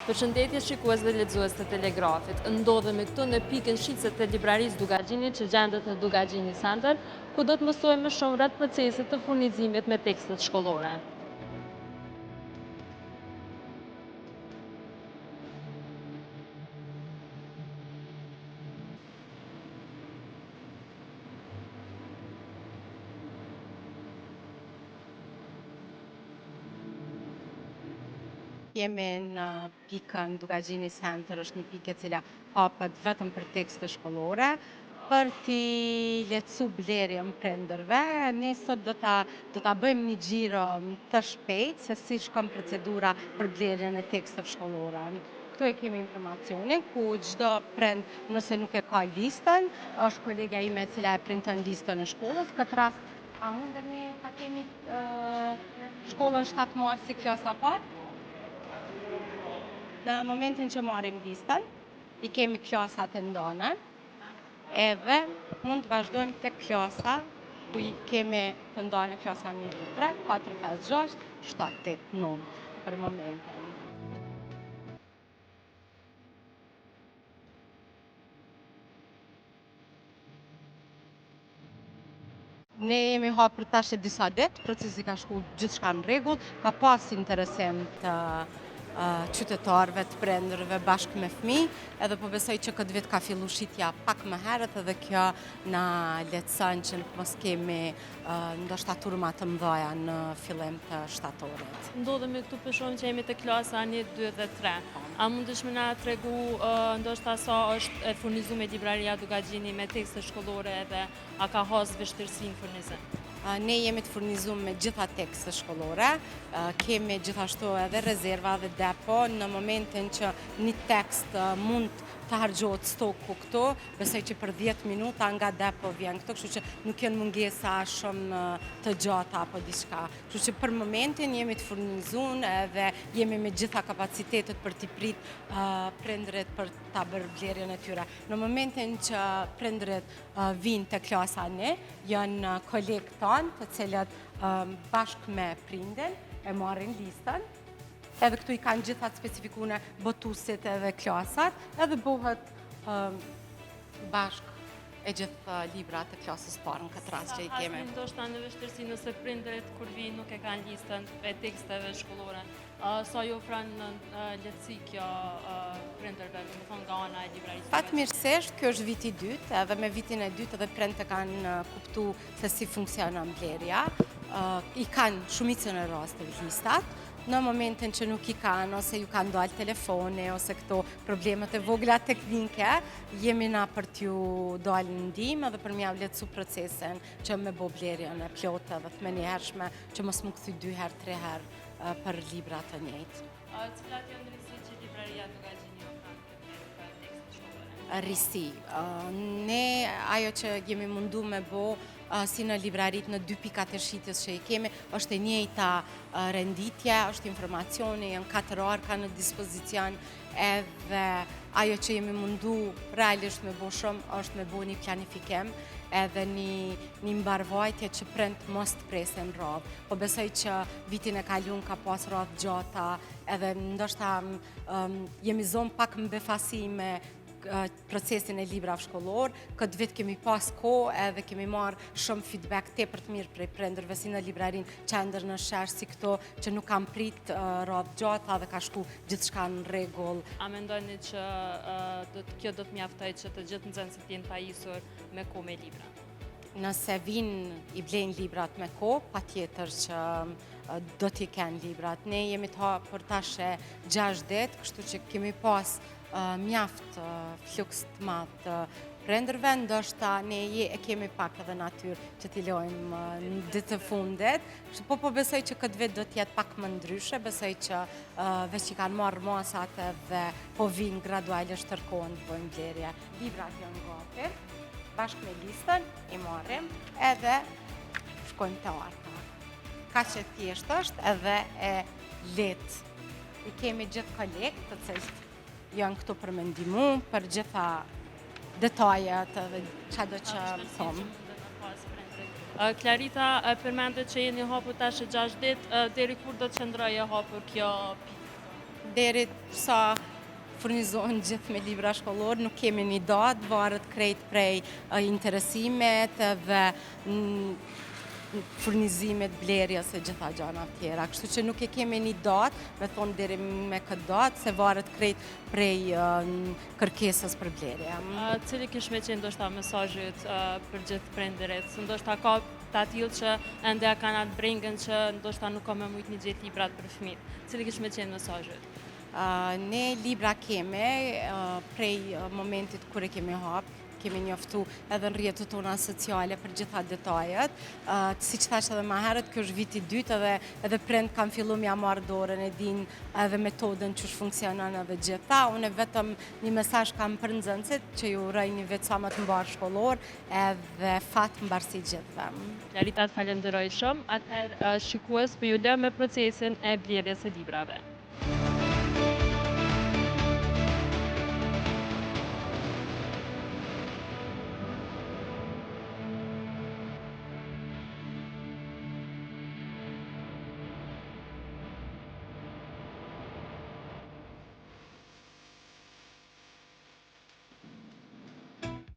Përshëndetje shikues dhe lexues të Telegrafit. Ndodhemi këtu në pikën shitse të librarisë Dugagjini që gjendet në Dugagjini Center, ku do të mësojmë më shumë rreth procesit të furnizimit me tekstet shkollore. Jemi në pikën Dugagjini Center, është një pikë e cila hapet vetëm për tekste shkollore, për t'i lehtësu blerjen prindërve. Ne sot do ta bëjmë një xhiro të shpejtë se si shkon procedura për blerjen e teksteve shkollore. Këtu e kemi informacionin ku çdo prind, nëse nuk e ka listën, është kolega ime e cila e printon listën e shkollës. Këtë rast a mundemi ta kemi shkollën 7 muaj si klasa parë? Në momentin që marrim listën, I kemi klasat e ndonën, edhe mund të vazhdojmë tek klasa, ku I kemi të ndonë klasa 1, 2, 3, 4, 5, 6, 7, 8, 9 për momentin. Ne jemi hapur tash e disa ditë, procesi ka shku gjithçka në rregull, ka pas interesim të qytetarëve, të prindërve bashkë me fëmijë, edhe po besoj që këtë vit ka fillu shitja pak më herët edhe kjo na lehtëson që nuk mos kemi ndoshta turma të mëdha në fillim të shtatorit. Ndodhemi këtu për shumë që jemi të klasa 1, 2 dhe 3. A mundesh më na tregu ndoshta sa është e furnizuar me libraria Dugagjini me tekste shkollore edhe a ka has vështirësi në furnizim? Ne jemi të furnizuar me gjitha tekste shkollore, kemi gjithashtu edhe rezerva dhe depo në momentin që një tekst mund të harxhohet stoku këtu, besoj që për 10 minuta nga depo vjen këtu, kështu që nuk janë mungesa shumë të gjata apo diçka. Kështu që për momentin jemi të furnizuar edhe jemi me gjitha kapacitetet për t'i prit prindërit për ta bërë blerjen e tyre. Në momentin që prindërit vinë te klasa 1, janë kolegë tanë të cilët bashkë me prindin e marrin listën, edhe këtu I kanë gjithat specifikune botuesit edhe klasat, edhe bëhet bashkë e gjithë librat e klasës parë në këtë rast që I kemi. Sa ndoshta në vështirësi nëse prindërit kur vinë nuk e kanë listën e teksteve shkollore, sa ju ofron lehtësi kjo prindërve, do të thonë nga ana e librarisë? Fatmirësisht, kjo është viti I dytë, edhe me vitin e dytë edhe prindët e kanë kuptu se si funksionon blerja. I kanë shumicën e rasteve listat. Në momentin që nuk I kanë, ose ju kanë dalë telefoni, ose këto problemet e vogla teknike, jemi na për t'ju dalë në ndihmë edhe për m'ja lehtësu procesin që me bo blerjen e plotë dhe të menjëhershme që mos më kthy 2 herë, 3 herë për libra të njëjtë. Cilat janë risi që libraria Dugagjini ofron për tekste shkollore? Risi. Ne ajo që jemi mundu me bo si në librarit në 2 pikat e shitjes që I kemi, është e njëjta renditje, është informacioni, janë 4 orë ka në dispozicion, edhe ajo që jemi mundu realisht me bo shumë, është me bo një planifikim, edhe një mbarvajtje që prind mos të presin radhë. Po besoj që vitin e kaluar ka pas radhë gjata, edhe ndoshta jemi zonë pak më befasi me procesin e librave shkollor. Këtë vit kemi pas kohë edhe kemi marrë shumë feedback tepër të mirë prej prindërve si në librarin Qendër në Shesh si këto që nuk kanë prit radhë gjata dhe ka shku gjithçka në rregull. A mendoni që kjo do të mjaftoj që të gjithë nxënësit jenë pajisur me kohë me libra? Nëse vinë I blejnë librat me kohë, patjetër që do t'i kenë librat. Ne jemi të hapur tash 6 ditë, kështu që kemi pas mjaft fluks të madh të prindërve, ndoshta ne e kemi pak edhe natyrë që t'i lojmë në ditë të fundit. Po besoj që këtë vit do t'jetë pak më ndryshe, besoj që veç I kanë marrë masat edhe po vinë gradualisht tërkohen të bëjmë blerje. Librat janë gati, bashkë me listën I marrim edhe shkojmë te arka. Kaq e thjeshtë është edhe e lehtë. I kemi gjithë kolegë të cilët janë këtu për me ndihmu, për gjitha detajet dhe çado që thomë. Klarita përmendet që jeni hapur tash 6 ditë, deri kur do të qëndrojë hapur kjo pikë? deri sa furnizohen gjithë me libra shkollor, nuk kemi një datë, varet krejt prej interesimet dhe furnizimet, blerjes e gjitha gjana tjera. Kështu që nuk e kemi një datë, me thonë deri me këtë datë, se varet krejt prej kërkesës për blerje. Cili kish me qenë ndoshta mesazhet për gjithë prindërit? Ndoshta ka të tillë që ende kanë atë brengën që ndoshta nuk ka më mujt një gjetë librat për fëmijët. Cili kish me qenë mesazhet? Ne libra keme prej momentit kur e kemi hap, kemi njoftu edhe në rrjetet tona sociale për gjitha detajet. Si që thash edhe ma herët, kjo është viti dytë edhe prind kanë fillu m'ja marrë dorën, e din edhe metodën që funksionon edhe gjitha. Unë vetëm një mesazh kam për nxënësit që ju uroj një vit sa më të mbar shkollor edhe fat mbarsi gjithëve. Larita, të falenderoj shumë. Atëherë shikues, për ju lë me procesin e blerjes së librave.